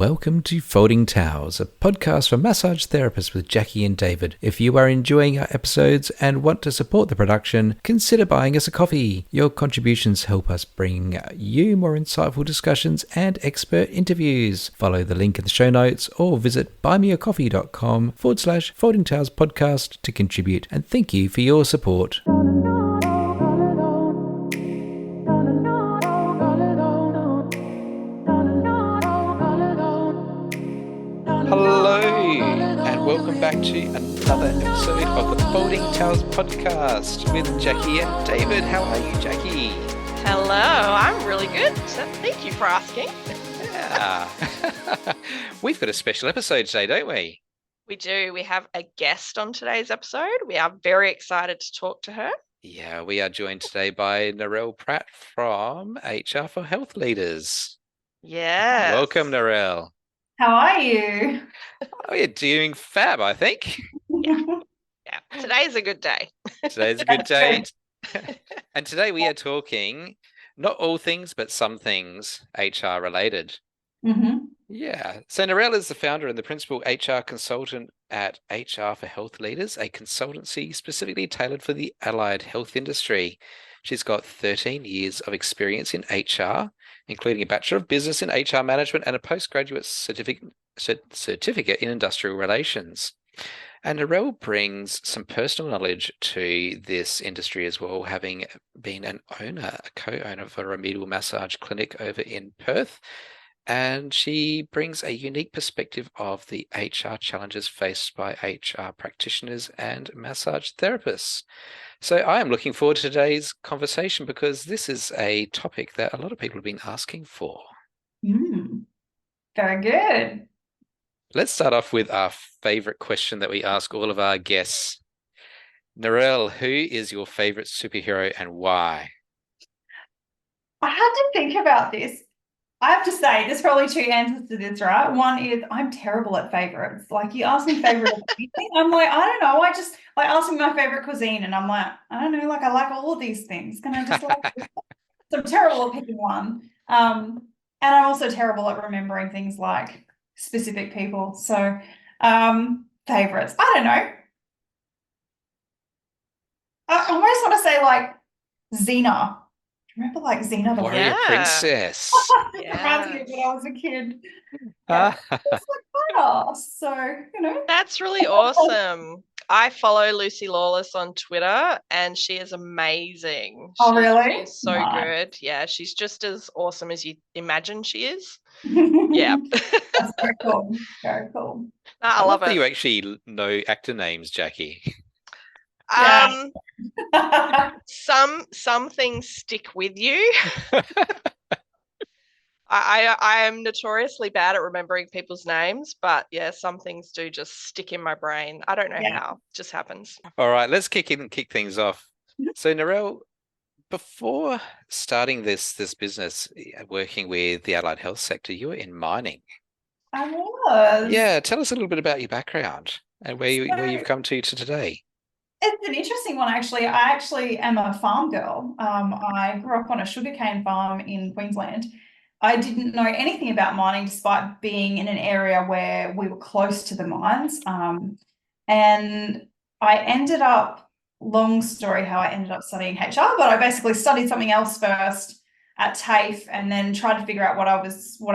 Welcome to Folding Towels, a podcast for massage therapists with Jackie and David. If you are enjoying our episodes and want to support the production, consider buying us a coffee. Your contributions help us bring you more insightful discussions and expert interviews. Follow the link in the show notes or visit buymeacoffee.com/Folding Towels podcast to contribute, and thank you for your support. Hello, and welcome back to another episode of the Folding Towels podcast with Jackie and David. How are you, Jackie? Hello, I'm really good. Thank you for asking. Yeah. We've got a special episode today, don't we? We do. We have a guest on today's episode. We are very excited to talk to her. Yeah, we are joined today by Norelle Pratt from HR for Health Leaders. Yes. Welcome, Norelle. How are you? Oh, you're doing fab, I think. Yeah. Today's a good day. Today's a good day. And today we are talking not all things, but some things HR related. Mm-hmm. Yeah. So Norelle is the founder and the principal HR consultant at HR for Health Leaders, a consultancy specifically tailored for the allied health industry. She's got 13 years of experience in HR, including a Bachelor of Business in HR Management and a postgraduate certificate in Industrial Relations. And Norelle brings some personal knowledge to this industry as well, having been a co-owner of a remedial massage clinic over in Perth. And she brings a unique perspective of the HR challenges faced by HR practitioners and massage therapists. So I am looking forward to today's conversation because this is a topic that a lot of people have been asking for. Very good. Let's start off with our favorite question that we ask all of our guests. Norelle, who is your favorite superhero and why? I had to think about this. I have to say, there's probably two answers to this, right? One is I'm terrible at favorites. Like, you ask me favorite of anything, I'm like, I don't know. I just like ask me my favorite cuisine, and I'm like, I don't know. Like, I like all of these things. Can I just like? So I'm terrible at picking one. And I'm also terrible at remembering things like specific people. So, favorites. I don't know. I almost want to say like Xena. Remember, like Xena the Warrior Princess. Reminds me of when I was a kid. Yeah. It's like badass. So, you know. That's really awesome. I follow Lucy Lawless on Twitter, and she is amazing. Oh, really? She's so good. Yeah, she's just as awesome as you imagine she is. Yeah. Yeah. That's very cool. Very cool. I love it. You actually know actor names, Jackie. Some things stick with you. I am notoriously bad at remembering people's names, but yeah, some things do just stick in my brain. I don't know how. It just happens. All right, let's kick things off. So Norelle, before starting this business, working with the allied health sector, you were in mining. I was. Yeah, tell us a little bit about your background and where you've come to today. It's an interesting one, actually. I actually am a farm girl. I grew up on a sugarcane farm in Queensland. I didn't know anything about mining despite being in an area where we were close to the mines. And I ended up, long story how I ended up studying HR, but I basically studied something else first at TAFE and then tried to figure out what I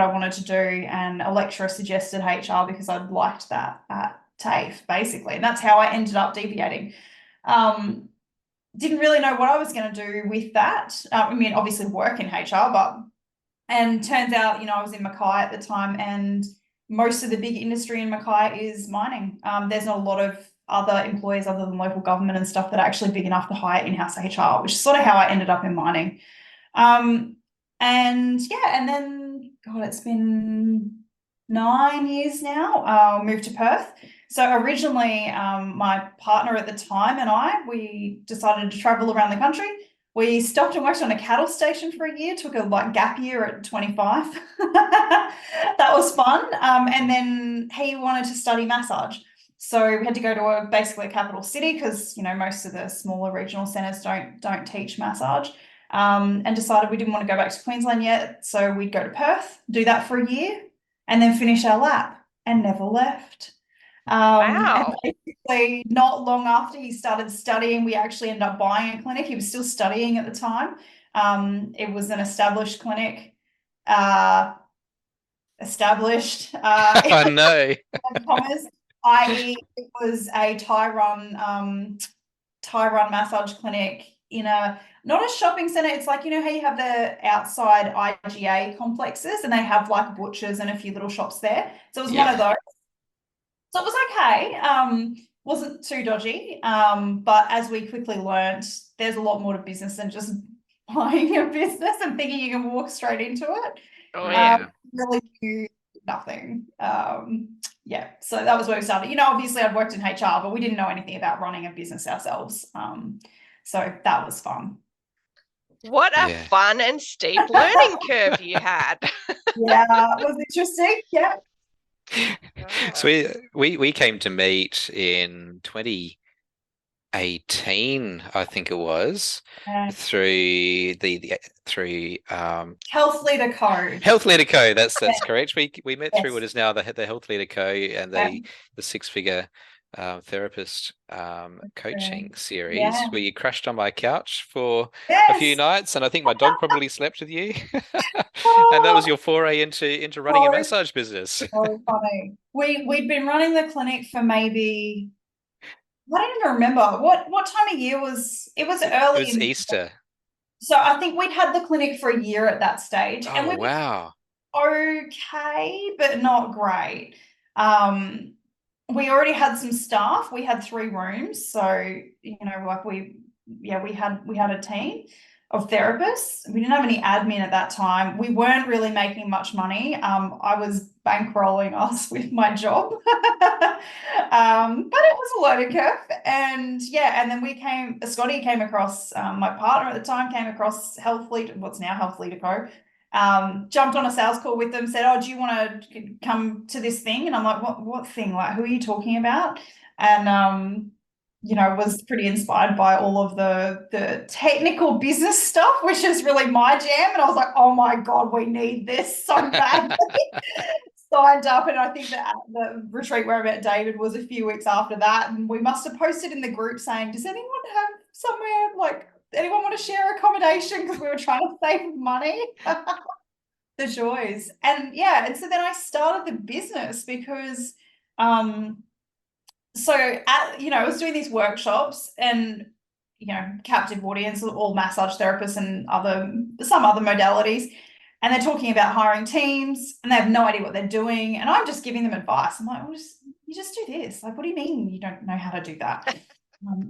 wanted to do. And a lecturer suggested HR because I'd liked that at TAFE, basically. And that's how I ended up deviating. Didn't really know what I was going to do with that. I mean, obviously work in HR, and turns out, I was in Mackay at the time, and most of the big industry in Mackay is mining. There's not a lot of other employees other than local government and stuff that are actually big enough to hire in-house HR, which is sort of how I ended up in mining. And then, God, it's been 9 years now. Moved to Perth. So originally, my partner at the time and we decided to travel around the country. We stopped and worked on a cattle station for a year, took a gap year at 25. That was fun. And then he wanted to study massage. So we had to go to basically a capital city because, most of the smaller regional centres don't teach massage. And decided we didn't want to go back to Queensland yet. So we'd go to Perth, do that for a year, and then finish our lap and never left. And Wow. basically, not long after he started studying, we actually ended up buying a clinic. He was still studying at the time. It was an established clinic, Oh no. Thomas, i.e., it was a Thai run massage clinic in a not a shopping center. It's like, you know how you have the outside IGA complexes and they have like butchers and a few little shops there. So it was one of those. So it was okay. Wasn't too dodgy. But as we quickly learned, there's a lot more to business than just buying a business and thinking you can walk straight into it. Oh yeah. Really knew nothing. Yeah, so that was where we started. You know, obviously I'd worked in HR, but we didn't know anything about running a business ourselves. So that was fun. What a fun and steep learning curve you had. Yeah, it was interesting. Yeah. So we came to meet in 2018, I think it was, through through Health Leader Co. Health Leader Co. That's correct. We met through what is now the Health Leader Co. and the six-figure therapist coaching series where you crashed on my couch for a few nights, and I think my dog probably slept with you. And that was your foray into running a massage business. So funny. We'd been running the clinic for maybe, I don't even remember what time of year was it. Was early. It was Easter. So I think we'd had the clinic for a year at that stage. And we wow. Okay, but not great. We already had some staff. We had 3 rooms, so you know, like we had a team of therapists. We didn't have any admin at that time. We weren't really making much money. I was bankrolling us with my job, but it was a learning curve. And then Scotty came across, my partner at the time came across what's now Health Leader Co. Jumped on a sales call with them, said, "Oh, do you want to come to this thing?" And I'm like, what thing? Like, who are you talking about? And you know, was pretty inspired by all of the technical business stuff, which is really my jam. And I was like, oh my God, we need this so badly. Signed up, and I think that the retreat where I met David was a few weeks after that, and we must have posted in the group saying, does anyone have somewhere, like, anyone want to share accommodation, because we were trying to save money. The joys. And so then I started the business because I was doing these workshops, and you know, captive audience, all massage therapists and some other modalities, and they're talking about hiring teams, and they have no idea what they're doing, and I'm just giving them advice. I'm like, you just do this. Like, what do you mean you don't know how to do that?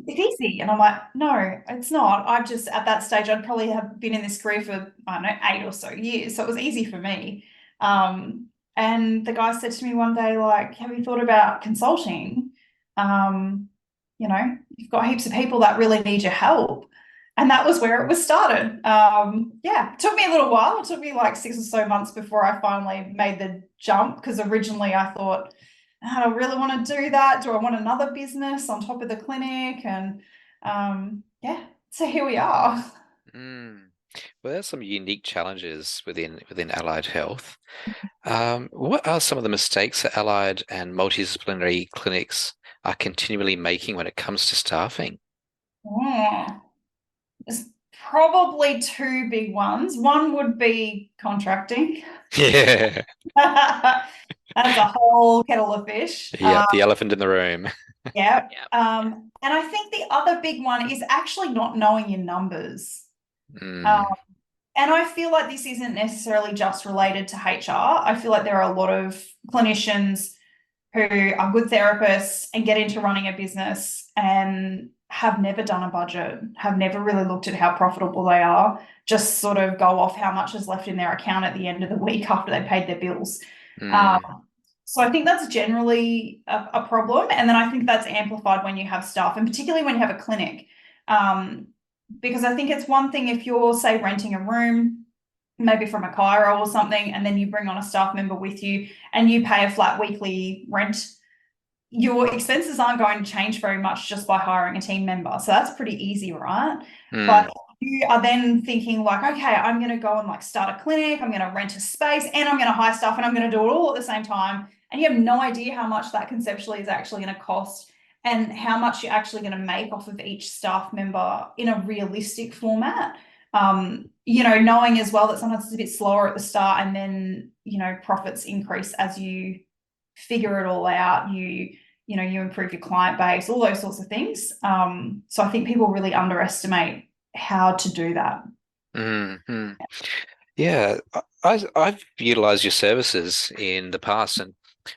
It's easy. And I'm like, no, it's not. I've just, at that stage, I'd probably have been in this career for, I don't know, 8 or so years. So it was easy for me. And the guy said to me one day, like, have you thought about consulting? You know, you've got heaps of people that really need your help. And that was where it was started. It took me a little while. It took me like 6 or so months before I finally made the jump, because originally I thought, do I really want to do that? Do I want another business on top of the clinic? And so here we are. Well, there's some unique challenges within allied health. What are some of the mistakes that allied and multidisciplinary clinics are continually making when it comes to staffing? There's probably 2 big ones. One would be contracting. Yeah. That's a whole kettle of fish. Yeah, the elephant in the room. Yeah. And I think the other big one is actually not knowing your numbers. And I feel like this isn't necessarily just related to HR. I feel like there are a lot of clinicians who are good therapists and get into running a business and have never done a budget, have never really looked at how profitable they are, just sort of go off how much is left in their account at the end of the week after they paid their bills. So I think that's generally a problem. And then I think that's amplified when you have staff, and particularly when you have a clinic. Because I think it's one thing if you're, say, renting a room, maybe from a chiro or something, and then you bring on a staff member with you and you pay a flat weekly rent, your expenses aren't going to change very much just by hiring a team member. So that's pretty easy, right? But you are then thinking like, okay, I'm going to go and like start a clinic, I'm going to rent a space, and I'm going to hire staff, and I'm going to do it all at the same time. And you have no idea how much that conceptually is actually going to cost and how much you're actually going to make off of each staff member in a realistic format. You know, knowing as well that sometimes it's a bit slower at the start, and then, you know, profits increase as you figure it all out. You know, you improve your client base, all those sorts of things. So I think people really underestimate how to do that. Mm-hmm. Yeah, I've utilized your services in the past, and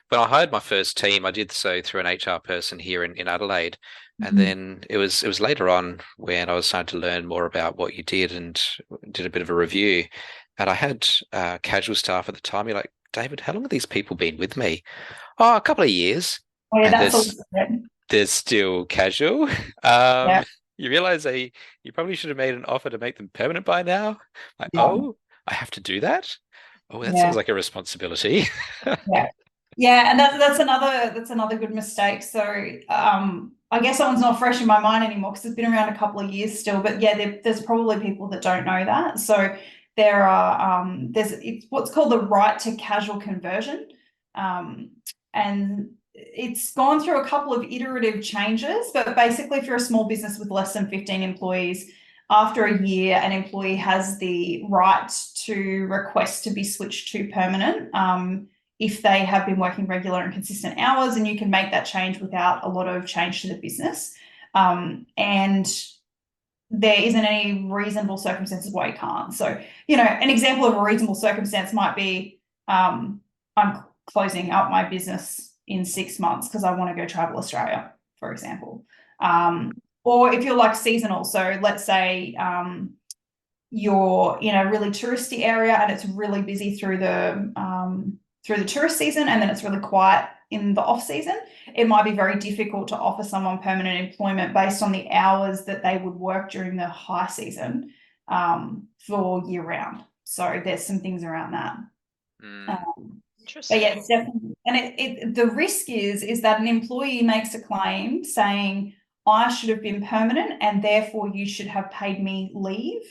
when I hired my first team, I did so through an HR person here in Adelaide, and then it was later on when I was starting to learn more about what you did and did a bit of a review, and I had casual staff at the time. You're like, David, how long have these people been with me? Oh, a couple of years, Oh, yeah, and that's also good. there's still casual. Yeah. You realize you probably should have made an offer to make them permanent by now. Like, Yeah. oh, I have to do that? Oh, that Yeah. sounds like a responsibility. Yeah. Yeah, and that's another good mistake. So I guess that one's not fresh in my mind anymore because it's been around a couple of years still. But yeah, there's probably people that don't know that. So there are it's what's called the right to casual conversion, and it's gone through a couple of iterative changes. But basically, if you're a small business with less than 15 employees, after a year, an employee has the right to request to be switched to permanent. If they have been working regular and consistent hours, and you can make that change without a lot of change to the business. And there isn't any reasonable circumstances why you can't. So, you know, an example of a reasonable circumstance might be I'm closing up my business in 6 months because I want to go travel Australia, for example. Or if you're like seasonal, so let's say you're in a really touristy area and it's really busy through the tourist season, and then it's really quiet in the off season. It might be very difficult to offer someone permanent employment based on the hours that they would work during the high season for year round. So there's some things around that. Interesting. But yeah, it's definitely, and the risk is that an employee makes a claim saying, I should have been permanent and therefore you should have paid me leave.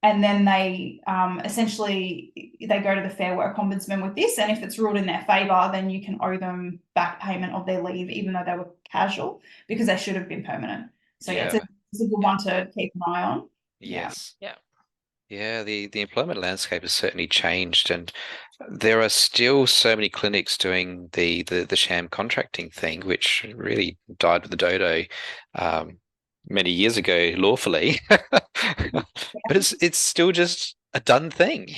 And then they essentially they go to the Fair Work Ombudsman with this, and if it's ruled in their favour, then you can owe them back payment of their leave, even though they were casual, because they should have been permanent. So yeah, it's a good one to keep an eye on. Yes. Yeah. Yeah, the employment landscape has certainly changed, and there are still so many clinics doing the sham contracting thing, which really died with the dodo many years ago lawfully. But it's still just a done thing.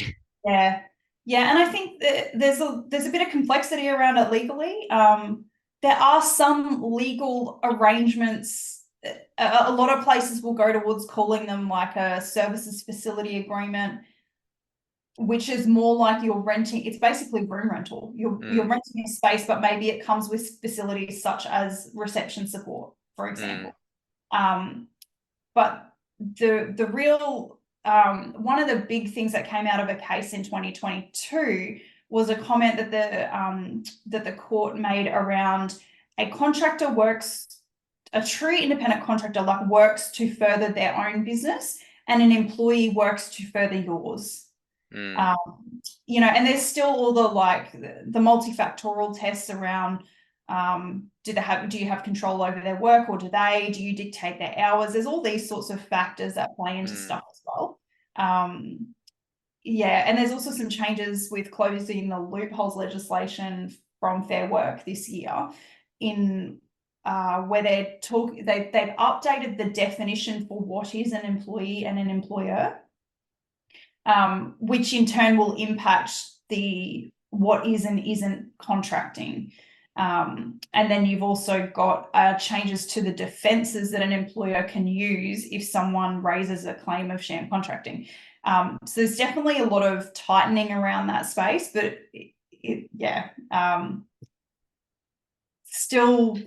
Yeah. Yeah, and I think that there's a bit of complexity around it legally. There are some legal arrangements. A lot of places will go towards calling them like a services facility agreement, which is more like you're renting. It's basically room rental. You're renting a space, but maybe it comes with facilities such as reception support, for example. But the real one of the big things that came out of a case in 2022 was a comment that the court made around a contractor works, a true independent contractor like works to further their own business, and an employee works to further yours. You know, and there's still all the like the multifactorial tests around do you have control over their work, or do you dictate their hours? There's all these sorts of factors that play into stuff as well. Yeah, and there's also some changes with closing the loopholes legislation from Fair Work this year in where they've updated the definition for what is an employee and an employer, which in turn will impact what is and isn't contracting. And then you've also got changes to the defences that an employer can use if someone raises a claim of sham contracting. So there's definitely a lot of tightening around that space, but still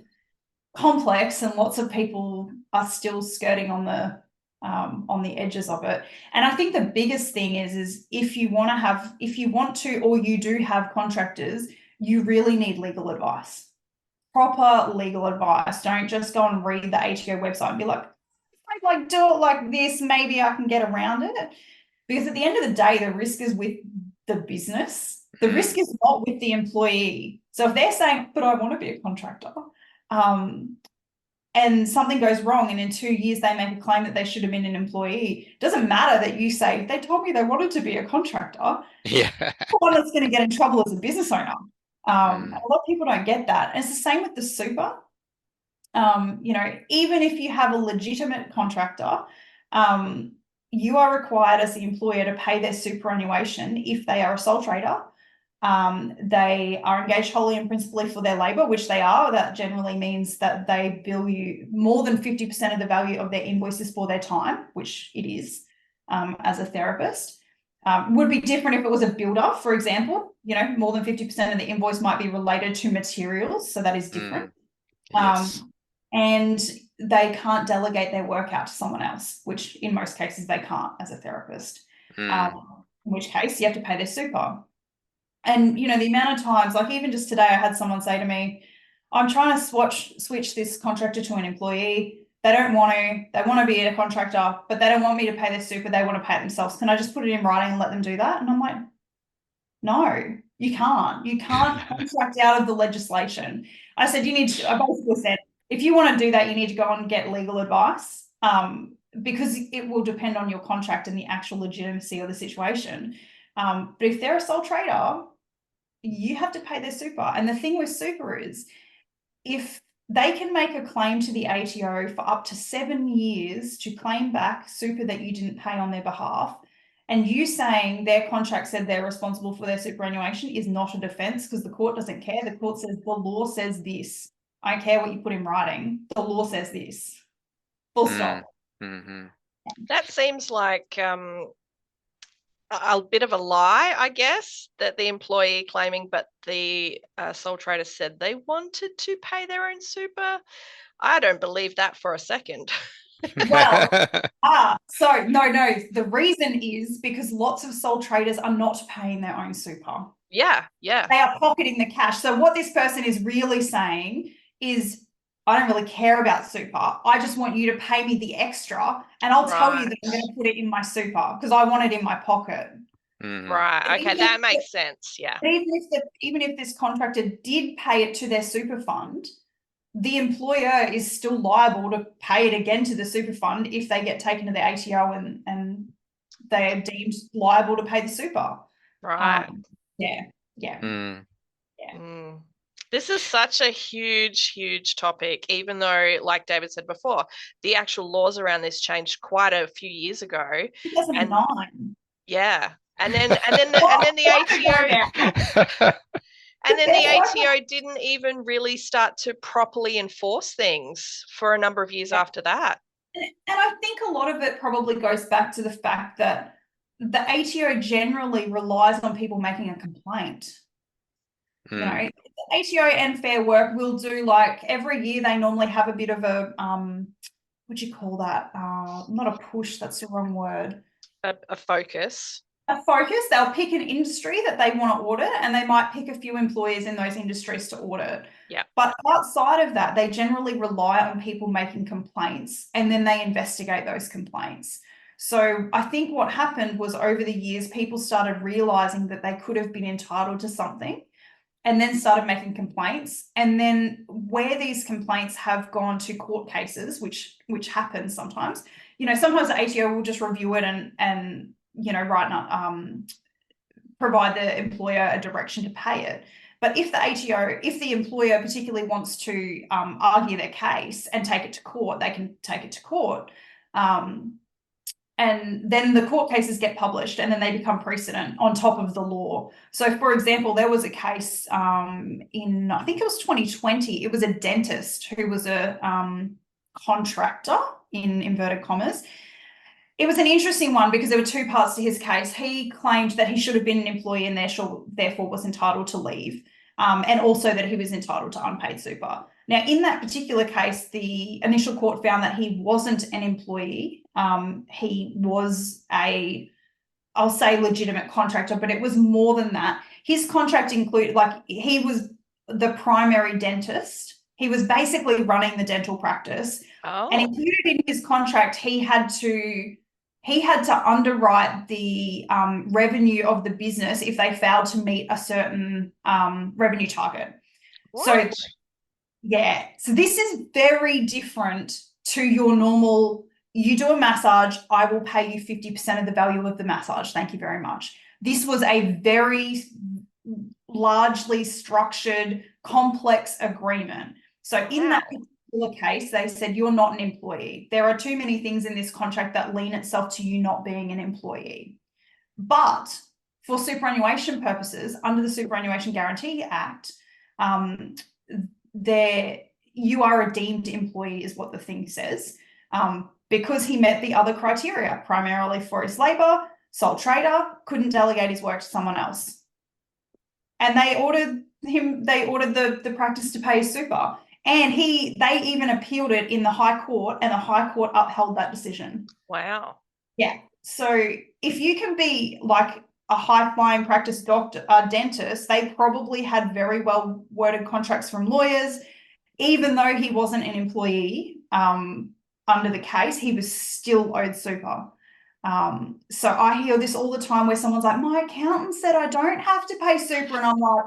complex, and lots of people are still skirting on the edges of it. And I think the biggest thing is if you want to, or you do have contractors, you really need legal advice, proper legal advice. Don't just go and read the ATO website and be like, I like do it like this, maybe I can get around it. Because at the end of the day, the risk is with the business. The risk is not with the employee. So if they're saying, but I want to be a contractor, and something goes wrong and in 2 years they make a claim that they should have been an employee, it doesn't matter that you say, they told me they wanted to be a contractor. Yeah. The one that's going to get in trouble as a business owner. A lot of people don't get that. And it's the same with the super. Even if you have a legitimate contractor, you are required as the employer to pay their superannuation if they are a sole trader. They are engaged wholly and principally for their labour, which they are. That generally means that they bill you more than 50% of the value of their invoices for their time, which it is, as a therapist. Would be different if it was a builder, for example. More than 50% of the invoice might be related to materials, so that is different. Yes. And they can't delegate their work out to someone else, which in most cases they can't as a therapist. In which case you have to pay their super. And, the amount of times, like even just today, I had someone say to me, I'm trying to switch this contractor to an employee. They want to be a contractor, but they don't want me to pay their super. They want to pay it themselves. Can I just put it in writing and let them do that? And I'm like, no, you can't. You can't contract out of the legislation. I said, I basically said, if you want to do that, you need to go and get legal advice, because it will depend on your contract and the actual legitimacy of the situation. But if they're a sole trader, you have to pay their super. And the thing with super is, if they can make a claim to the ATO for up to 7 years to claim back super that you didn't pay on their behalf, and you saying their contract said they're responsible for their superannuation is not a defence, because the court doesn't care. The court says the law says this. I don't care what you put in writing. The law says this. Full stop. That seems like a bit of a lie, I guess, that the employee claiming, but the sole trader said they wanted to pay their own super. I don't believe that for a second. Well, so no, the reason is because lots of sole traders are not paying their own super. Yeah. They are pocketing the cash. So what this person is really saying is, I don't really care about super. I just want you to pay me the extra, and I'll tell you that I'm going to put it in my super because I want it in my pocket. Right. Okay, that makes sense. Yeah. Even if this contractor did pay it to their super fund, the employer is still liable to pay it again to the super fund if they get taken to the ATO and they are deemed liable to pay the super. Right. Yeah. This is such a huge topic, even though, like David said before, the actual laws around this changed quite a few years ago. 2009. Yeah. And then the ATO and then the ATO didn't even really start to properly enforce things for a number of years after that. And I think a lot of it probably goes back to the fact that the ATO generally relies on people making a complaint. The ATO and Fair Work will do, like, every year they normally have a bit of a what do you call that? Not a push, that's the wrong word. A focus. A focus. They'll pick an industry that they want to audit, and they might pick a few employers in those industries to audit. Yeah. But outside of that, they generally rely on people making complaints, and then they investigate those complaints. So I think what happened was, over the years, people started realizing that they could have been entitled to something, and then started making complaints. And then where these complaints have gone to court cases, which happens sometimes, sometimes the ATO will just review it and provide the employer a direction to pay it. But if the employer particularly wants to argue their case and take it to court, they can take it to court. And then the court cases get published, and then they become precedent on top of the law. So, for example, there was a case in, I think it was 2020. It was a dentist who was a contractor, in inverted commas. It was an interesting one because there were two parts to his case. He claimed that he should have been an employee and therefore was entitled to leave, and also that he was entitled to unpaid super. Now, in that particular case, the initial court found that he wasn't an employee. He was I'll say legitimate contractor, but it was more than that. His contract included, he was the primary dentist He was basically running the dental practice. And Oh, included in his contract, he had to underwrite the revenue of the business if they failed to meet a certain revenue target. So what? yeah, so this is very different to your normal, you do a massage, I will pay you 50% of the value of the massage. Thank you very much. This was a very largely structured, complex agreement. So in that particular case, they said you're not an employee. There are too many things in this contract that lean itself to you not being an employee. But for superannuation purposes, under the Superannuation Guarantee Act, you are a deemed employee is what the thing says, because he met the other criteria, primarily forced-labor, sole trader, couldn't delegate his work to someone else. And they ordered the practice to pay his super. And they even appealed it in the High Court, and the High Court upheld that decision. Wow. Yeah. So if you can be like a high-flying practice doctor, dentist, they probably had very well worded contracts from lawyers. Even though he wasn't an employee under the case, he was still owed super. So I hear this all the time where someone's like, my accountant said I don't have to pay super. And I'm like,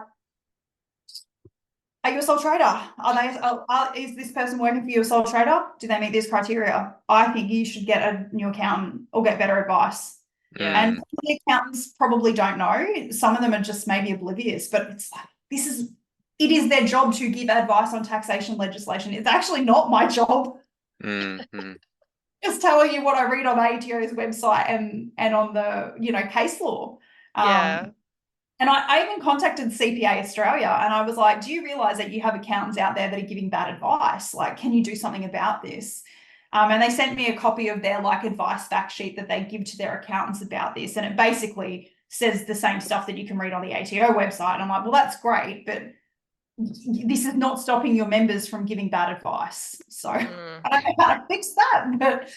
are you a sole trader? Is this person working for you a sole trader? Do they meet this criteria? I think you should get a new accountant or get better advice. Yeah. And the accountants probably don't know. Some of them are just maybe oblivious, but it's like, it is their job to give advice on taxation legislation. It's actually not my job. Just telling you what I read on ATO's website and on the case law. Yeah. And I even contacted CPA Australia, and I was like, do you realize that you have accountants out there that are giving bad advice? Like, can you do something about this? And they sent me a copy of their advice fact sheet that they give to their accountants about this. And it basically says the same stuff that you can read on the ATO website. And I'm like, well, that's great, but this is not stopping your members from giving bad advice. So I don't know how to fix that, but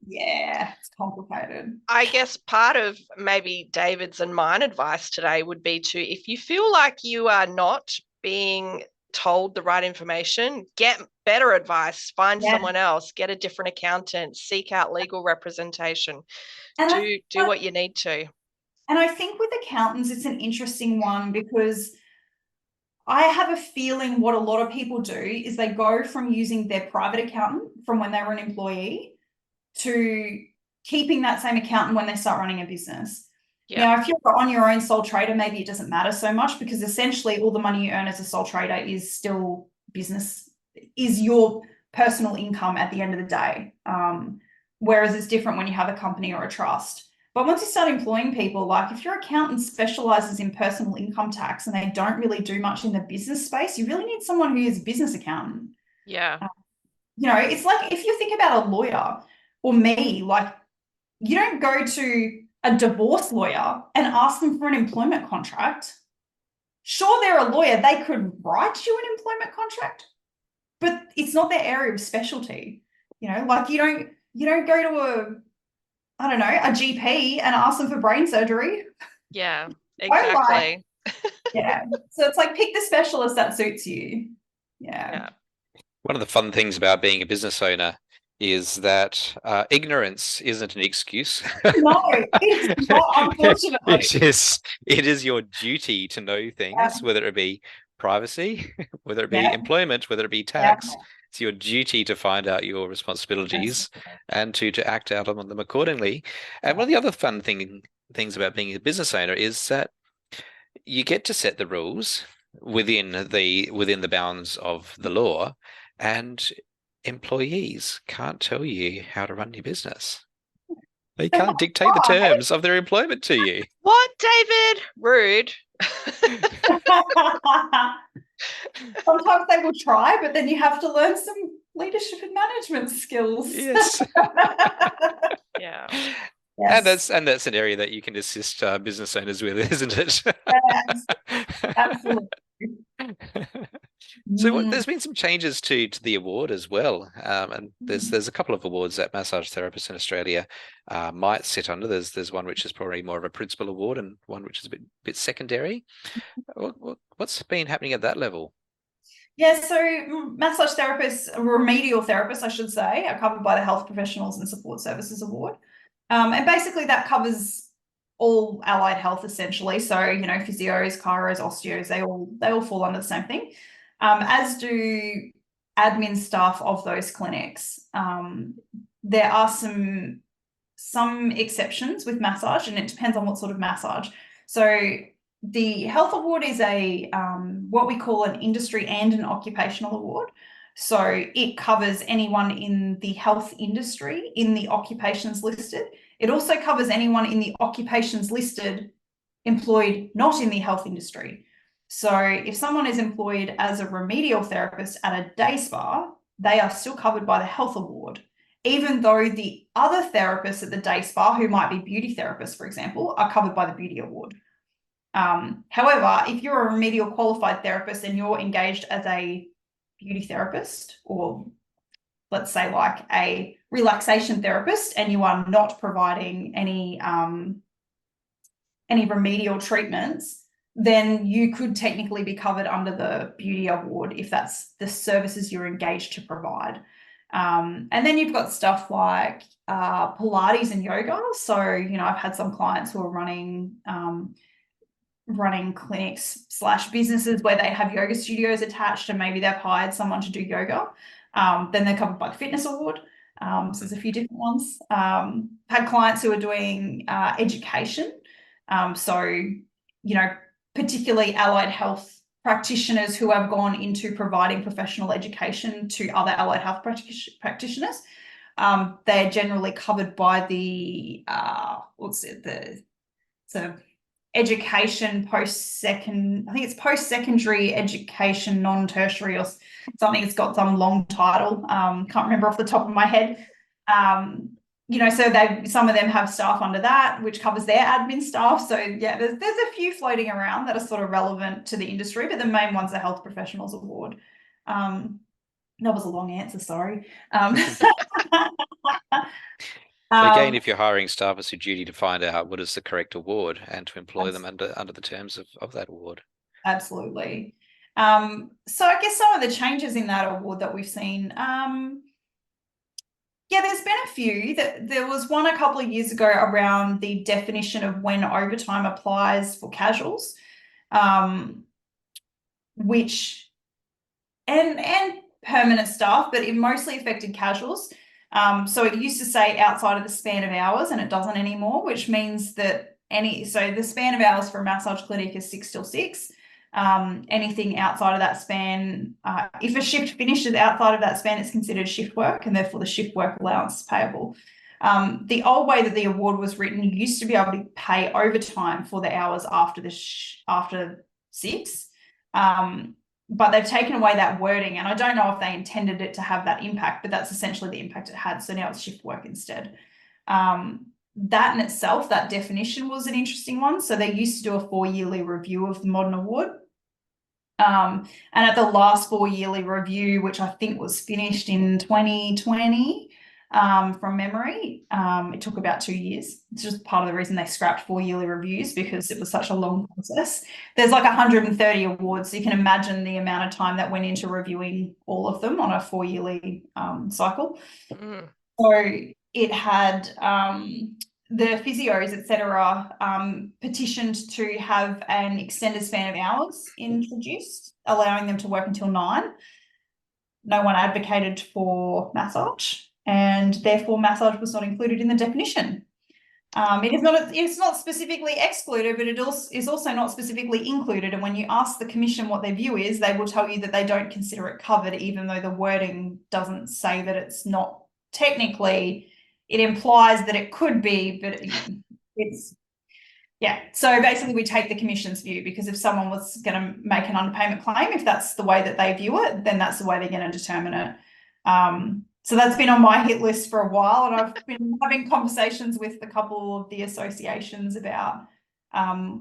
yeah, it's complicated. I guess part of maybe David's and mine advice today would be to, if you feel like you are not being told the right information, get better advice, find someone else, get a different accountant, seek out legal representation, and do what you need to. And I think with accountants, it's an interesting one because I have a feeling what a lot of people do is they go from using their private accountant from when they were an employee to keeping that same accountant when they start running a business. Now, if you're on your own sole trader, maybe it doesn't matter so much because essentially all the money you earn as a sole trader is still business, is your personal income at the end of the day. Whereas it's different when you have a company or a trust. But once you start employing people, like if your accountant specializes in personal income tax and they don't really do much in the business space, you really need someone who is a business accountant. Yeah. It's like if you think about a lawyer or me, like you don't go to a divorce lawyer and ask them for an employment contract. Sure, they're a lawyer. They could write you an employment contract, but it's not their area of specialty. Like you don't go to a GP and ask them for brain surgery. Yeah, exactly. Yeah. So it's like pick the specialist that suits you. Yeah. One of the fun things about being a business owner is that ignorance isn't an excuse. No, it's not, unfortunately. It is your duty to know things, whether it be privacy, whether it be employment, whether it be tax. It's your duty to find out your responsibilities and to act out on them accordingly. And one of the other fun things about being a business owner is that you get to set the rules within the bounds of the law, and employees can't tell you how to run your business. They can't dictate the terms of their employment to you. What, David? Rude. Sometimes they will try, but then you have to learn some leadership and management skills. Yes. Yeah. Yes. And that's an area that you can assist business owners with, isn't it? Yes, absolutely. So there's been some changes to the award as well, and there's a couple of awards that massage therapists in Australia might sit under. There's one which is probably more of a principal award, and one which is a bit secondary. What's been happening at that level? Yeah, so massage therapists, remedial therapists, I should say, are covered by the Health Professionals and Support Services Award. And basically that covers all allied health essentially. So, physios, chiros, osteos, they all fall under the same thing. As do admin staff of those clinics. There are some exceptions with massage, and it depends on what sort of massage. So the health award is a what we call an industry and an occupational award. So it covers anyone in the health industry in the occupations listed. It also covers anyone in the occupations listed employed not in the health industry. So if someone is employed as a remedial therapist at a day spa, they are still covered by the health award, even though the other therapists at the day spa, who might be beauty therapists, for example, are covered by the beauty award. However, if you're a remedial qualified therapist and you're engaged as a beauty therapist, or let's say like a relaxation therapist, and you are not providing any remedial treatments, then you could technically be covered under the beauty award if that's the services you're engaged to provide. And then you've got stuff like Pilates and yoga. So, I've had some clients who are running clinics / businesses where they have yoga studios attached, and maybe they've hired someone to do yoga. Then they're covered by the fitness award. So there's a few different ones. Had clients who are doing education. So, particularly allied health practitioners who have gone into providing professional education to other allied health practitioners. They're generally covered by the education post-second, I think it's post-secondary education, non-tertiary or something. It's got some long title. Can't remember off the top of my head. So some of them have staff under that, which covers their admin staff. So yeah, there's a few floating around that are sort of relevant to the industry, but the main one's the Health Professionals Award. That was a long answer, sorry. Again, if you're hiring staff, it's your duty to find out what is the correct award and to employ them under the terms of that award. Absolutely. So I guess some of the changes in that award that we've seen, there's been a few. There was one a couple of years ago around the definition of when overtime applies for casuals, which and permanent staff, but it mostly affected casuals. So it used to say outside of the span of hours, and it doesn't anymore, which means that the span of hours for a massage clinic is 6 till 6. Anything outside of that span, if a shift finishes outside of that span, it's considered shift work, and therefore the shift work allowance is payable. The old way that the award was written, you used to be able to pay overtime for the hours after after 6. But they've taken away that wording, and I don't know if they intended it to have that impact, but that's essentially the impact it had. So now it's shift work instead. That in itself, that definition was an interesting one. So they used to do a 4-yearly review of the modern award. And at the last 4-yearly review, which I think was finished in 2020, from memory, it took about 2 years. It's just part of the reason they scrapped 4-yearly reviews, because it was such a long process. There's like 130 awards, so you can imagine the amount of time that went into reviewing all of them on a 4-yearly cycle. So it had the physios, etc., petitioned to have an extended span of hours introduced, allowing them to work until 9. No one advocated for massage, and therefore massage was not included in the definition. It's not specifically excluded, but it is also not specifically included. And when you ask the Commission what their view is, they will tell you that they don't consider it covered, even though the wording doesn't say that it's not technically. It implies that it could be, but it's, yeah. So basically we take the Commission's view, because if someone was going to make an underpayment claim, if that's the way that they view it, then that's the way they're going to determine it. So that's been on my hit list for a while, and I've been having conversations with a couple of the associations about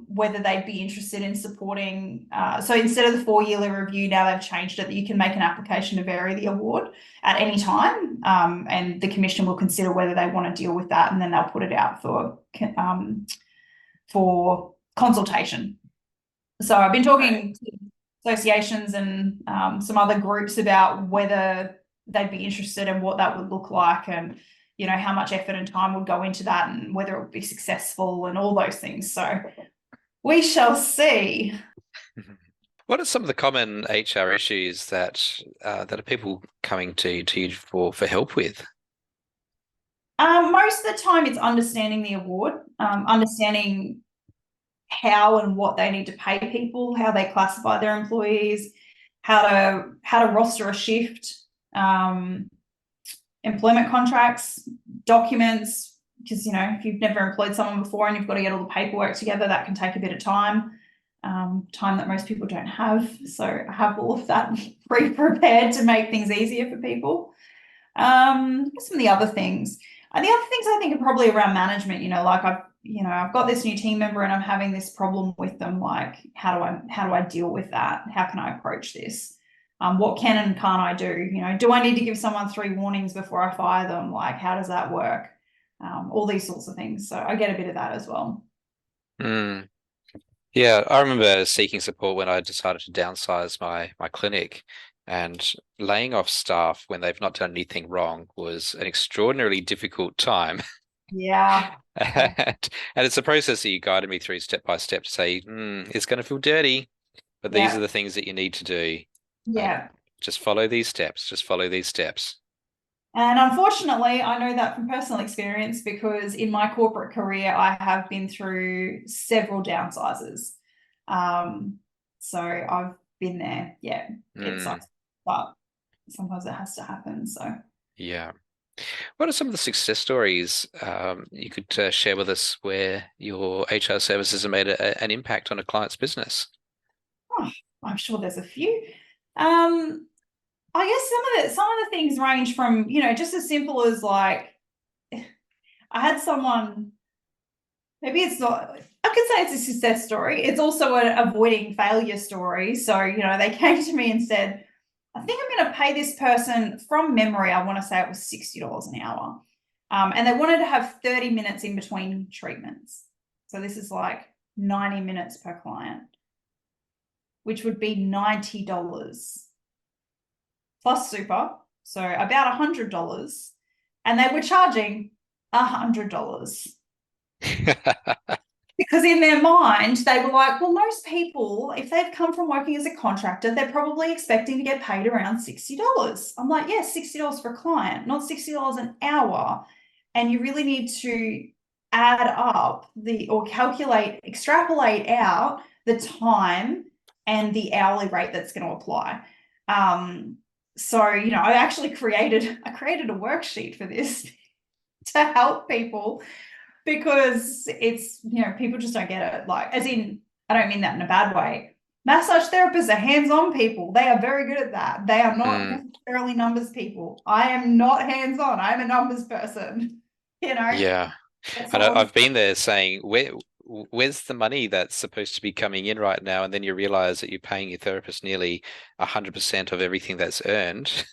whether they'd be interested in supporting. So instead of the 4-yearly review, now they've changed it that you can make an application to vary the award at any time, and the Commission will consider whether they want to deal with that, and then they'll put it out for consultation. So I've been talking associations and some other groups about whether they'd be interested in what that would look like, and how much effort and time would go into that, and whether it would be successful and all those things. So we shall see. What are some of the common HR issues that are people coming to you for help with? Most of the time it's understanding the award, understanding how and what they need to pay people, how they classify their employees, how to roster a shift, employment contracts, documents, because if you've never employed someone before and you've got to get all the paperwork together, that can take a bit of time that most people don't have. So I have all of that pre-prepared to make things easier for people. Some of the other things. And the other things I think are probably around management, like I've got this new team member and I'm having this problem with them. Like, how do I deal with that? How can I approach this? What can and can't I do? Do I need to give someone 3 warnings before I fire them? Like, how does that work? All these sorts of things. So I get a bit of that as well. Mm. Yeah, I remember seeking support when I decided to downsize my clinic, and laying off staff when they've not done anything wrong was an extraordinarily difficult time. Yeah. And it's a process that you guided me through step by step to say, it's going to feel dirty, but these are the things that you need to do. Yeah. Just follow these steps. Just follow these steps. And unfortunately, I know that from personal experience, because in my corporate career, I have been through several downsizes. So I've been there. Yeah, it sucks, but sometimes it has to happen. So yeah. What are some of the success stories you could share with us where your HR services have made an impact on a client's business? Oh, I'm sure there's a few. I guess some of the things range from, just as simple as like, I had someone, maybe it's not, I could say it's a success story. It's also an avoiding failure story. So, they came to me and said, I think I'm going to pay this person, from memory, I want to say it was $60 an hour. And they wanted to have 30 minutes in between treatments. So this is like 90 minutes per client, which would be $90 plus super. So about $100. And they were charging $100. Because in their mind, they were like, well, most people, if they've come from working as a contractor, they're probably expecting to get paid around $60. I'm like, yeah, $60 for a client, not $60 an hour. And you really need to add up or extrapolate out the time and the hourly rate that's going to apply. So, I actually created a worksheet for this to help people, because it's, people just don't get it. Like, as in, I don't mean that in a bad way. Massage therapists are hands-on people. They are very good at that. They are not necessarily numbers people. I am not hands-on. I'm a numbers person, Yeah. And I've been there saying, where's the money that's supposed to be coming in right now? And then you realize that you're paying your therapist nearly 100% of everything that's earned.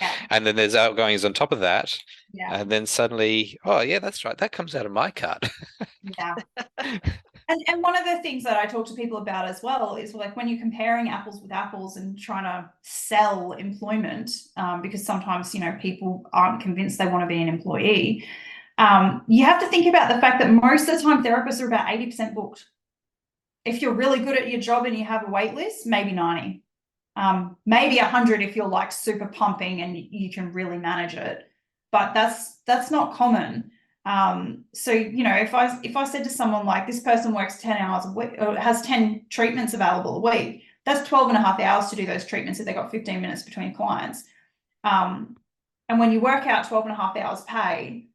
Yeah. And then there's outgoings on top of that. Yeah. And then suddenly, oh yeah, that's right, that comes out of my cut. Yeah. And one of the things that I talk to people about as well is, like, when you're comparing apples with apples and trying to sell employment, because sometimes, people aren't convinced they want to be an employee. You have to think about the fact that most of the time therapists are about 80% booked. If you're really good at your job and you have a wait list, maybe 90, maybe 100 if you're like super pumping and you can really manage it. But that's not common. So, if I said to someone, like, this person works 10 hours a week, or has 10 treatments available a week, that's 12 and a half hours to do those treatments if they got 15 minutes between clients. And when you work out 12 and a half hours pay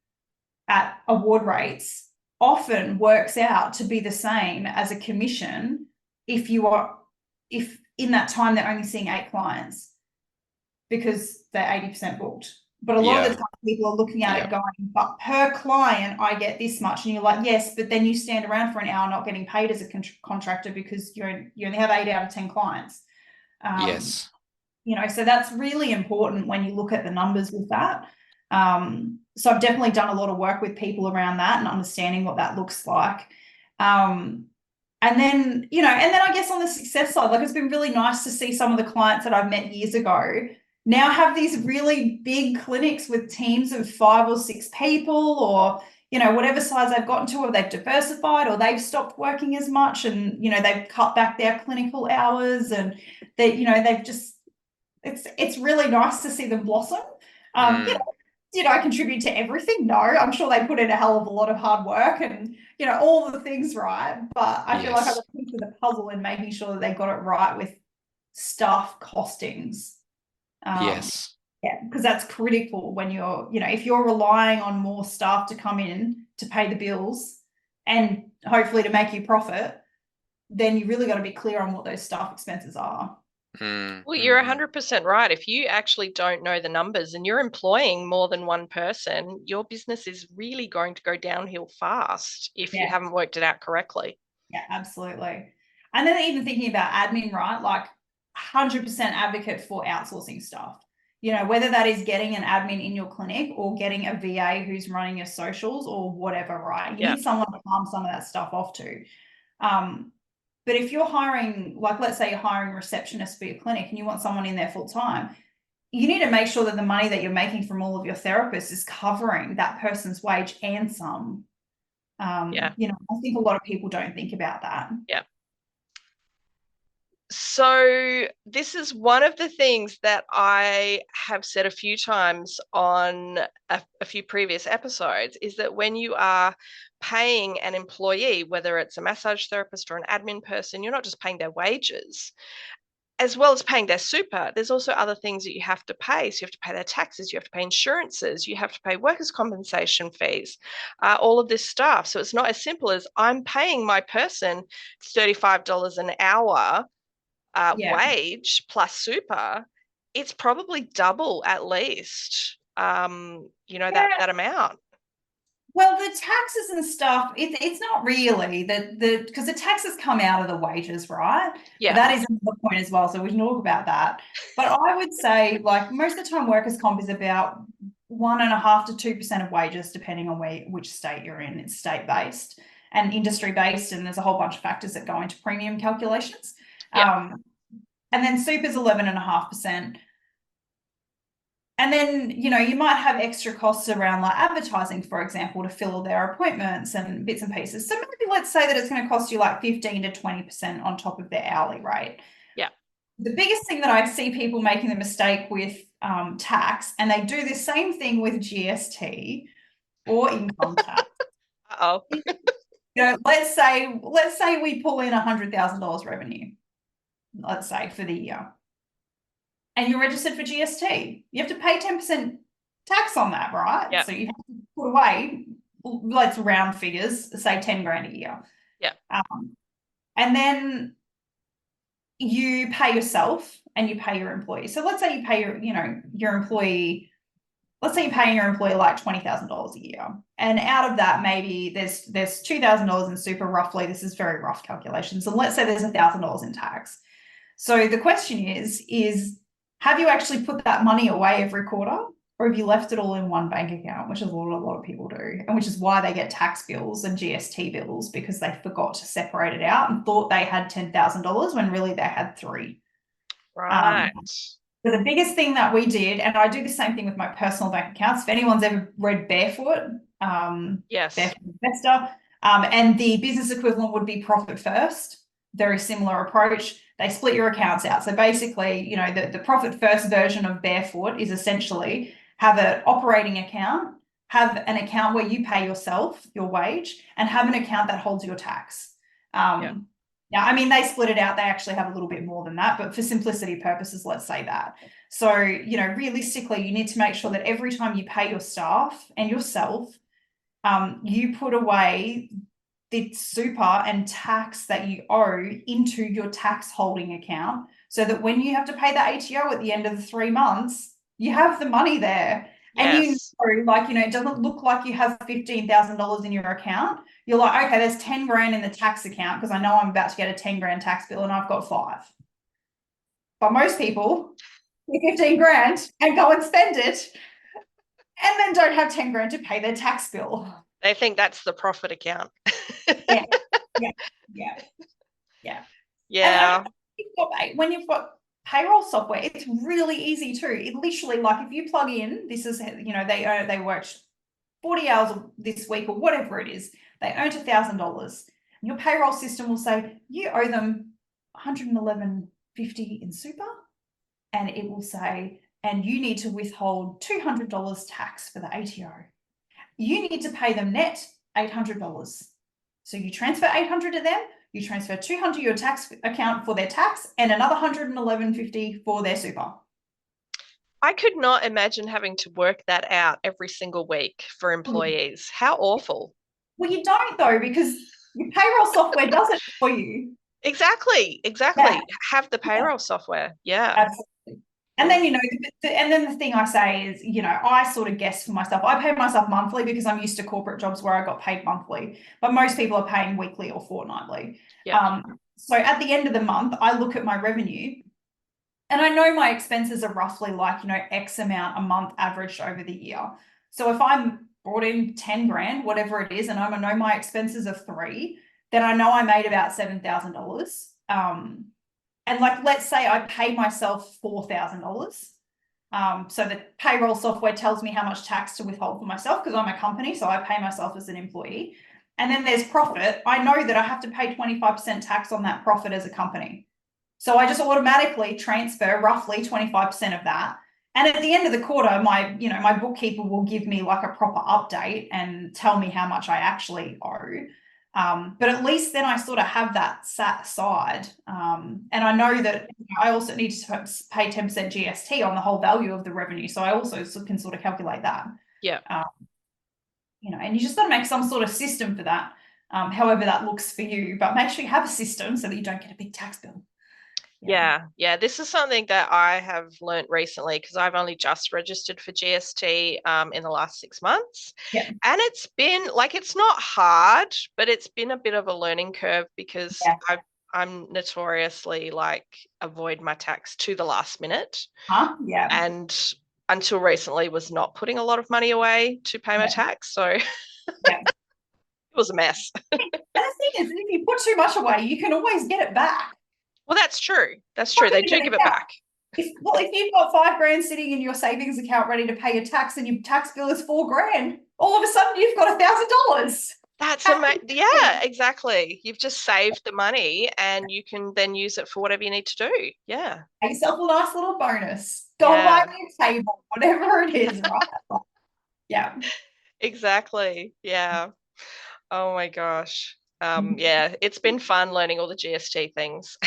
at award rates, often works out to be the same as a commission if in that time they're only seeing 8 clients, because they're 80% booked. But a lot of the time people are looking at it going, but per client, I get this much. And you're like, yes, but then you stand around for an hour not getting paid as a contractor because you only have 8 out of 10 clients. Yes. So that's really important when you look at the numbers with that. So I've definitely done a lot of work with people around that and understanding what that looks like. And then, I guess on the success side, like it's been really nice to see some of the clients that I've met years ago now have these really big clinics with teams of 5 or 6 people, or, whatever size they've gotten to, or they've diversified, or they've stopped working as much and, they've cut back their clinical hours, and they've just, it's really nice to see them blossom. Did I contribute to everything? No, I'm sure they put in a hell of a lot of hard work and, all the things right. But I feel like I'm a piece of the puzzle in making sure that they got it right with staff costings. Yes. Yeah, because that's critical when you're, if you're relying on more staff to come in to pay the bills and hopefully to make you profit, then you really got to be clear on what those staff expenses are. Well, you're 100% right. If you actually don't know the numbers and you're employing more than one person, your business is really going to go downhill fast if you haven't worked it out correctly. Yeah, absolutely. And then even thinking about admin, right? Like 100% advocate for outsourcing stuff. Whether that is getting an admin in your clinic or getting a VA who's running your socials or whatever, right? You need someone to palm some of that stuff off to. But if you're hiring, like, let's say you're hiring receptionists for your clinic and you want someone in there full time, you need to make sure that the money that you're making from all of your therapists is covering that person's wage and some. I think a lot of people don't think about that. Yeah. So this is one of the things that I have said a few times on a few previous episodes, is that when you are paying an employee, whether it's a massage therapist or an admin person, you're not just paying their wages. As well as paying their super, there's also other things that you have to pay. So you have to pay their taxes, you have to pay insurances, you have to pay workers' compensation fees, all of this stuff. So it's not as simple as I'm paying my person $35 an hour wage plus super. It's probably double at least, that amount. Well, the taxes and stuff, it's not really because the taxes come out of the wages, right? Yeah. That is the point as well. So we can talk about that. But I would say, like, most of the time workers' comp is about 1.5% to 2% of wages, depending on which state you're in. It's state-based and industry-based, and there's a whole bunch of factors that go into premium calculations. Yeah. And then super's 11.5%. And then, you might have extra costs around like advertising, for example, to fill their appointments and bits and pieces. So maybe let's say that it's going to cost you like 15 to 20% on top of their hourly rate. Yeah. The biggest thing that I see people making the mistake with tax, and they do the same thing with GST or income tax. Uh-oh. Let's say we pull in $100,000 revenue, let's say, for the year. And you're registered for GST, you have to pay 10% tax on that, right? Yeah. So you have to put away, let's round figures, say 10 grand a year. Yeah. And then you pay yourself and you pay your employee. So let's say you pay your employee, let's say you're paying your employee like $20,000 a year. And out of that, maybe there's $2,000 in super, roughly. This is very rough calculations. And let's say there's $1,000 in tax. So the question is, have you actually put that money away every quarter, or have you left it all in one bank account, which is what a lot of people do, and which is why they get tax bills and GST bills, because they forgot to separate it out and thought they had $10,000 when really they had $3,000. Right. So the biggest thing that we did, and I do the same thing with my personal bank accounts, if anyone's ever read Barefoot, yes, Barefoot Investor, and the business equivalent would be Profit First. Very similar approach. They split your accounts out. So basically, the Profit First version of Barefoot is essentially have an operating account, have an account where you pay yourself your wage, and have an account that holds your tax. Now, I mean, they split it out. They actually have a little bit more than that, but for simplicity purposes, let's say that. So, realistically, you need to make sure that every time you pay your staff and yourself, you put away the super and tax that you owe into your tax holding account, so that when you have to pay the ATO at the end of the 3 months, you have the money there. Yes. And it doesn't look like you have $15,000 in your account. You're like, okay, there's 10 grand in the tax account because I know I'm about to get a 10 grand tax bill and I've got 5. But most people get 15 grand and go and spend it and then don't have 10 grand to pay their tax bill. They think that's the profit account. Yeah. Yeah. Yeah. And when you've got payroll software, it's really easy too. It literally, like, if you plug in, this is, they worked 40 hours this week or whatever it is, they earned $1,000. Your payroll system will say you owe them $111.50 in super, and it will say, and you need to withhold $200 tax for the ATO. You need to pay them net $800. So you transfer $800 to them, you transfer $200 to your tax account for their tax, and another $111.50 for their super. I could not imagine having to work that out every single week for employees. How awful. Well, you don't, though, because your payroll software does it for you. Exactly. Yeah. Have the payroll software. Yeah. Absolutely. And then, and then the thing I say is, I sort of guess for myself, I pay myself monthly because I'm used to corporate jobs where I got paid monthly, but most people are paying weekly or fortnightly. Yeah. So at the end of the month, I look at my revenue and I know my expenses are roughly like, X amount a month averaged over the year. So if I'm brought in 10 grand, whatever it is, and I know my expenses are 3, then I know I made about $7,000. And like, let's say I pay myself $4,000. So the payroll software tells me how much tax to withhold for myself because I'm a company, so I pay myself as an employee. And then there's profit. I know that I have to pay 25% tax on that profit as a company. So I just automatically transfer roughly 25% of that. And at the end of the quarter, my bookkeeper will give me like a proper update and tell me how much I actually owe. But at least then I sort of have that sat aside. And I know that I also need to pay 10% GST on the whole value of the revenue. So I also can sort of calculate that. Yeah. And you just got to make some sort of system for that, however that looks for you. But make sure you have a system so that you don't get a big tax bill. Yeah. This is something that I have learned recently because I've only just registered for GST in the last 6 months. Yeah. And it's been like, it's not hard, but it's been a bit of a learning curve because I'm notoriously like avoid my tax to the last minute. Yeah. And until recently was not putting a lot of money away to pay my tax. So it was a mess. And the thing is, if you put too much away, you can always get it back. Well, that's true. They do give it back. If you've got $5,000 sitting in your savings account ready to pay your tax and your tax bill is $4,000, all of a sudden you've got $1,000. That's amazing. Yeah, exactly. You've just saved the money and you can then use it for whatever you need to do. Yeah. Pay yourself a nice little bonus. Go buy a table, whatever it is, right? Yeah. Exactly. Yeah. Oh my gosh. It's been fun learning all the GST things.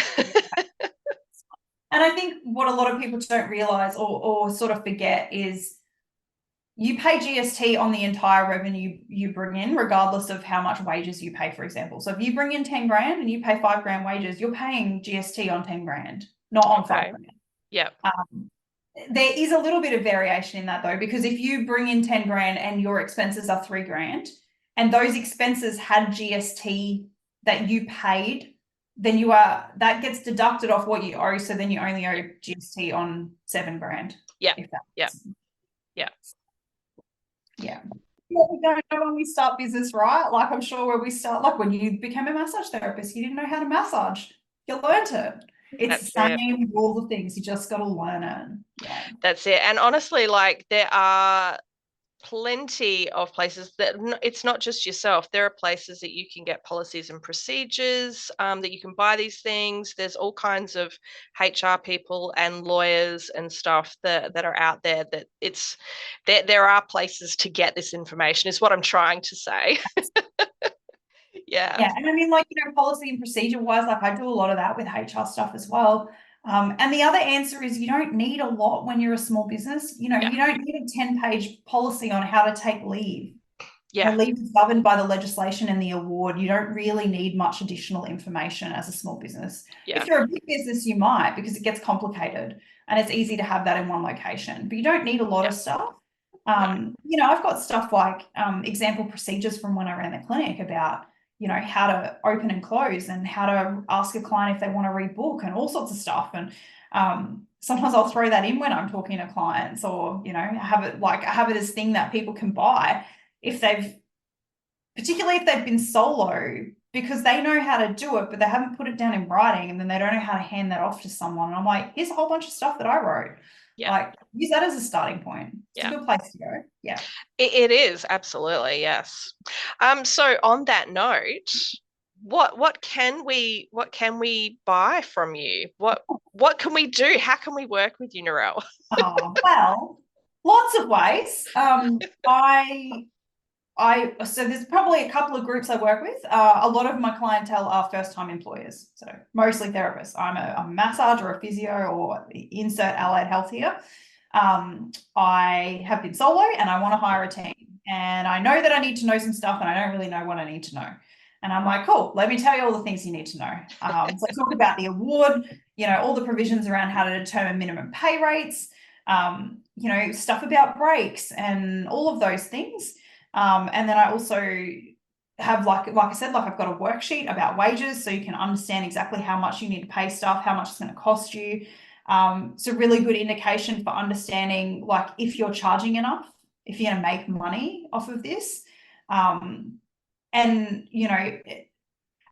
And I think what a lot of people don't realize or sort of forget is you pay GST on the entire revenue you bring in, regardless of how much wages you pay, for example. So if you bring in 10 grand and you pay $5,000 wages, you're paying GST on 10 grand, not on 5 grand. Yeah. There is a little bit of variation in that though, because if you bring in 10 grand and your expenses are $3,000 and those expenses had GST that you paid, then that gets deducted off what you owe. So then you only owe GST on $7,000. Yeah. Yeah. We don't know when we start business, right? Like I'm sure where we start, like when you became a massage therapist, you didn't know how to massage. You learned it. It's the same with all the things. You just got to learn it. Yeah. That's it. And honestly, like there are plenty of places that it's not just yourself. There are places that you can get policies and procedures, that you can buy these things. There's all kinds of HR people and lawyers and stuff that are out there that there are places to get this information is what I'm trying to say. Yeah. And I mean, like, policy and procedure wise, like I do a lot of that with HR stuff as well. And the other answer is you don't need a lot when you're a small business. You don't need a 10-page policy on how to take leave. Yeah. Leave is governed by the legislation and the award. You don't really need much additional information as a small business. Yeah. If you're a big business, you might, because it gets complicated and it's easy to have that in one location, but you don't need a lot of stuff. I've got stuff like example procedures from when I ran the clinic about how to open and close and how to ask a client if they want to rebook and all sorts of stuff. And sometimes I'll throw that in when I'm talking to clients, or have it as thing that people can buy particularly if they've been solo because they know how to do it, but they haven't put it down in writing, and then they don't know how to hand that off to someone. And I'm like, here's a whole bunch of stuff that I wrote. Yeah. Like, use that as a starting point. It's Yeah. a good place to go. Yeah. It is, absolutely, yes. So on that note, what can we buy from you? What can we do? How can we work with you, Norelle? Well, lots of ways. So there's probably a couple of groups I work with. A lot of my clientele are first-time employers, so mostly therapists. I'm a massage or a physio or insert allied health here. I have been solo and I want to hire a team, and I know that I need to know some stuff and I don't really know what I need to know. And I'm like, cool, let me tell you all the things you need to know. So talk about the award, all the provisions around how to determine minimum pay rates, stuff about breaks and all of those things. And then I also have, like I said, I've got a worksheet about wages, so you can understand exactly how much you need to pay staff, how much it's going to cost you. It's a really good indication for understanding, like, if you're charging enough, if you're going to make money off of this. And,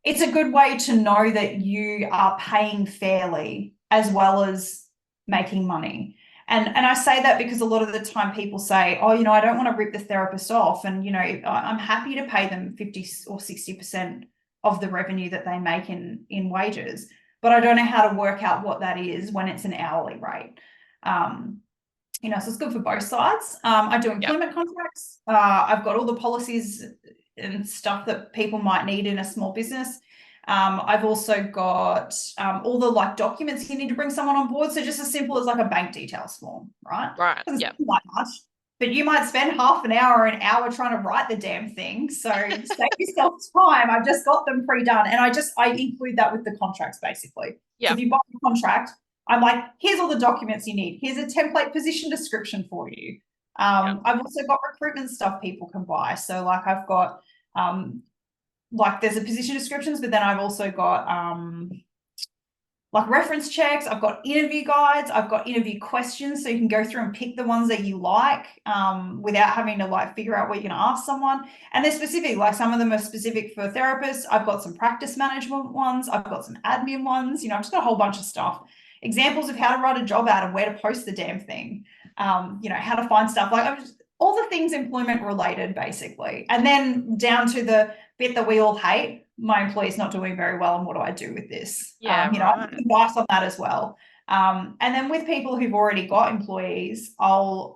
it's a good way to know that you are paying fairly as well as making money. And I say that because a lot of the time people say, oh, I don't want to rip the therapist off. And, I'm happy to pay them 50 or 60% of the revenue that they make in wages, but I don't know how to work out what that is when it's an hourly rate. So it's good for both sides. I do employment contracts. I've got all the policies and stuff that people might need in a small business. I've also got all the documents you need to bring someone on board. So just as simple as a bank details form, right? Right. Yeah. Not much, but you might spend half an hour or an hour trying to write the damn thing. So save yourself time. I've just got them pre-done, and I include that with the contracts basically. Yeah. So if you buy a contract, I'm like, here's all the documents you need. Here's a template position description for you. I've also got recruitment stuff people can buy. So I've got there's a position descriptions, but then I've also got reference checks. I've got interview guides. I've got interview questions, so you can go through and pick the ones that you like without having to figure out what you're going to ask someone. And they're specific. Some of them are specific for therapists. I've got some practice management ones. I've got some admin ones. I've just got a whole bunch of stuff. Examples of how to write a job ad and where to post the damn thing. How to find stuff. All the things employment related, basically. And then down to the bit that we all hate, my employee's not doing very well, and what do I do with this? Yeah, I have advice on that as well. And then with people who've already got employees, I'll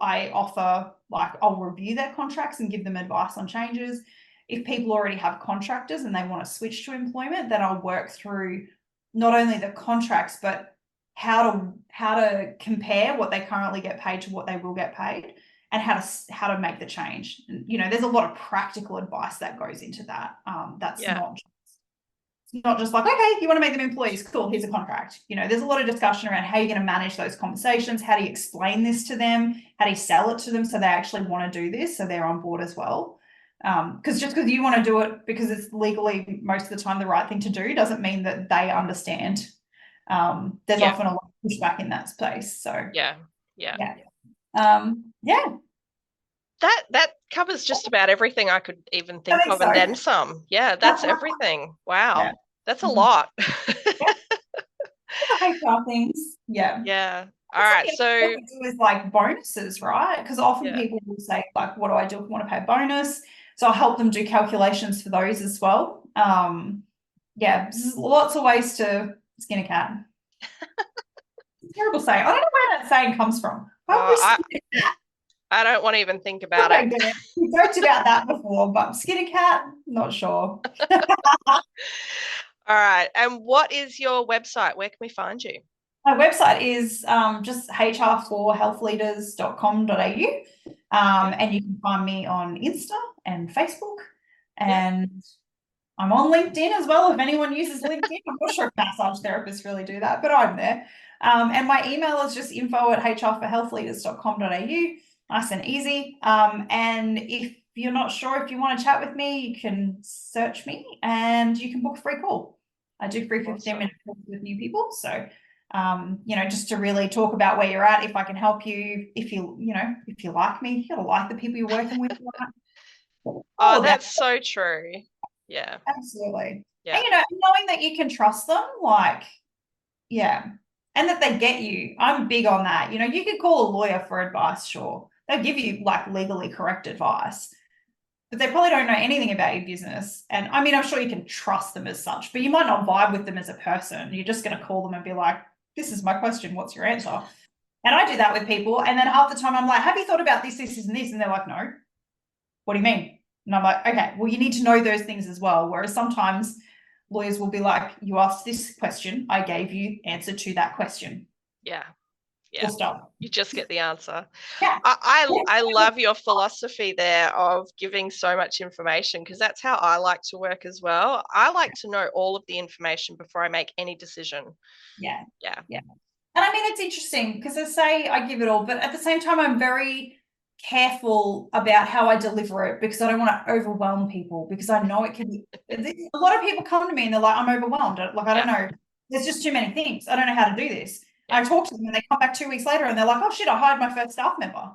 review their contracts and give them advice on changes. If people already have contractors and they want to switch to employment, then I'll work through not only the contracts, but how to compare what they currently get paid to what they will get paid, and how to make the change. There's a lot of practical advice that goes into that. That's not just okay, you want to make them employees, cool, here's a contract. There's a lot of discussion around how you're going to manage those conversations. How do you explain this to them? How do you sell it to them so they actually want to do this, so they're on board as well? Because just because you want to do it because it's legally most of the time the right thing to do doesn't mean that they understand. There's often a lot of pushback in that space. So that covers just about everything I could even think of, and then some. Yeah, that's everything. Wow, that's a lot. HR things. Yeah. All right. So what we do is bonuses, right? Because often people will say what do I do if I want to pay a bonus? So I'll help them do calculations for those as well. There's lots of ways to skin a cat. Terrible saying. I don't know where that saying comes from. I don't want to even think about it. We talked about that before, but skin a cat, not sure. All right. And what is your website? Where can we find you? My website is just hr4healthleaders.com.au. And you can find me on Insta and Facebook. And I'm on LinkedIn as well, if anyone uses LinkedIn. I'm not sure if massage therapists really do that, but I'm there. And my email is just info@hrforhealthleaders.com.au. Nice and easy. And if you're not sure if you want to chat with me, you can search me and you can book a free call. I do free 15-minute calls with new people. So, just to really talk about where you're at, if I can help you, if you like me, you gotta like the people you're working with. Oh, that's so true. Yeah. Absolutely. Yeah. And, you know, knowing that you can trust them, like, yeah, and that they get you. I'm big on that. You know, you could call a lawyer for advice, sure. They'll give you like legally correct advice, but they probably don't know anything about your business. And I mean, I'm sure you can trust them as such, but you might not vibe with them as a person. You're just going to call them and be like, this is my question. What's your answer? And I do that with people. And then half the time I'm like, have you thought about this, this, and this? And they're like, no. What do you mean? And I'm like, okay, well, you need to know those things as well. Whereas sometimes lawyers will be like, you asked this question, I gave you answer to that question. Yeah. Full stop. You just get the answer. Yeah. I love your philosophy there of giving so much information, because that's how I like to work as well. I like to know all of the information before I make any decision. Yeah. Yeah. Yeah. And I mean, it's interesting because I say I give it all, but at the same time, I'm very careful about how I deliver it because I don't want to overwhelm people, because I know it can be, a lot of people come to me and they're like, I'm overwhelmed. Like, I don't know. There's just too many things. I don't know how to do this. I talk to them and they come back 2 weeks later and they're like, oh shit, I hired my first staff member.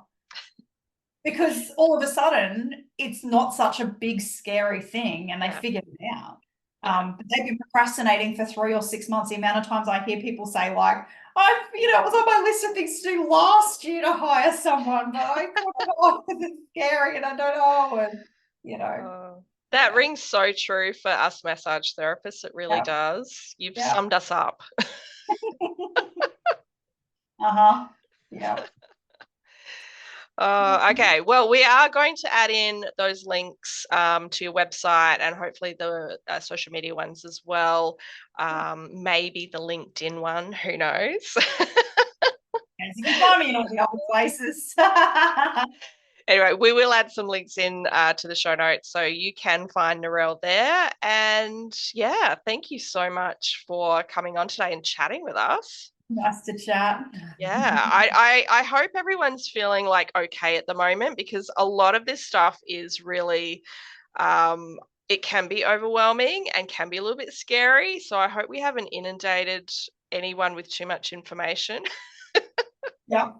Because all of a sudden it's not such a big, scary thing and they figured it out. But they've been procrastinating for 3 or 6 months. The amount of times I hear people say like, it was on my list of things to do last year to hire someone, but I put it off because it's scary and I don't know. And, you know. That rings so true for us massage therapists. It really does. You've summed us up. Yeah. Okay, well, we are going to add in those links to your website and hopefully the social media ones as well. Maybe the LinkedIn one, who knows? Yes, you can find me in all the other places. Anyway, we will add some links in to the show notes so you can find Norelle there. And yeah, thank you so much for coming on today and chatting with us. Nice to chat. Yeah, I hope everyone's feeling like okay at the moment, because a lot of this stuff is really, it can be overwhelming and can be a little bit scary. So I hope we haven't inundated anyone with too much information. Yeah,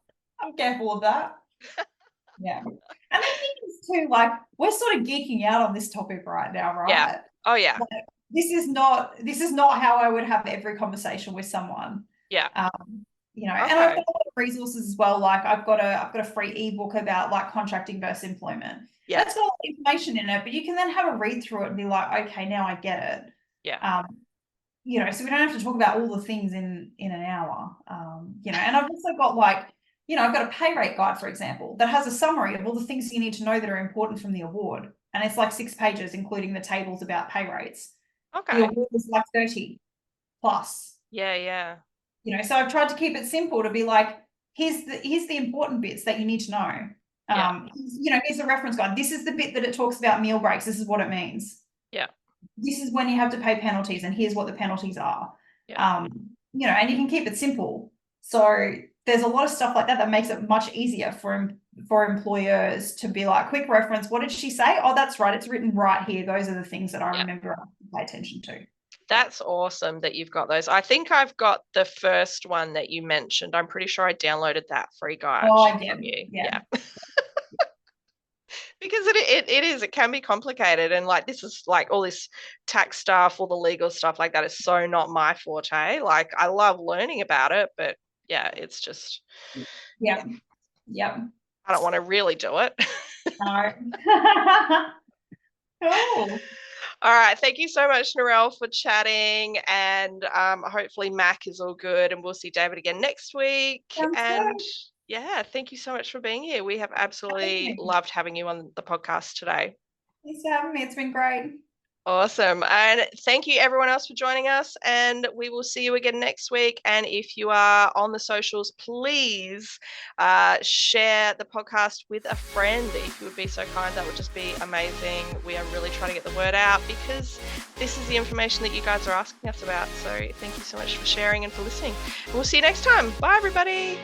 I'm careful of that. Yeah. And the thing is too, like, we're sort of geeking out on this topic right now, right? Yeah. Oh yeah. Like, this is not how I would have every conversation with someone. Yeah. And I've got a lot of resources as well. Like I've got a free ebook about like contracting versus employment. Yeah. That's got a lot of information in it, but you can then have a read through it and be like, okay, now I get it. Yeah. So we don't have to talk about all the things in an hour. And I've also got like, I've got a pay rate guide, for example, that has a summary of all the things you need to know that are important from the award. And it's like 6 pages, including the tables about pay rates. Okay. The award is like 30 plus. Yeah. So I've tried to keep it simple to be like, here's the important bits that you need to know. Here's a reference guide. This is the bit that it talks about meal breaks. This is what it means. Yeah. This is when you have to pay penalties, and here's what the penalties are. Yeah. And you can keep it simple. So there's a lot of stuff like that makes it much easier for employers to be like, quick reference. What did she say? Oh, that's right. It's written right here. Those are the things that I remember to pay attention to. That's awesome that you've got those. I think I've got the first one that you mentioned. I'm pretty sure I downloaded that free guide from you. Yeah. Because it can be complicated, and like this is like all this tax stuff, all the legal stuff like that is so not my forte. Like I love learning about it, but yeah, it's just Yep. I don't want to really do it. No. Cool. All right. Thank you so much, Norelle, for chatting. And hopefully Mac is all good, and we'll see David again next week. Sounds and good. yeah, thank you so much for being here. We have absolutely loved having you on the podcast today. Thanks for having me. It's been great. Awesome. And thank you everyone else for joining us, and we will see you again next week. And if you are on the socials, please share the podcast with a friend. If you would be so kind, that would just be amazing. We are really trying to get the word out because this is the information that you guys are asking us about. So thank you so much for sharing and for listening. And we'll see you next time. Bye everybody.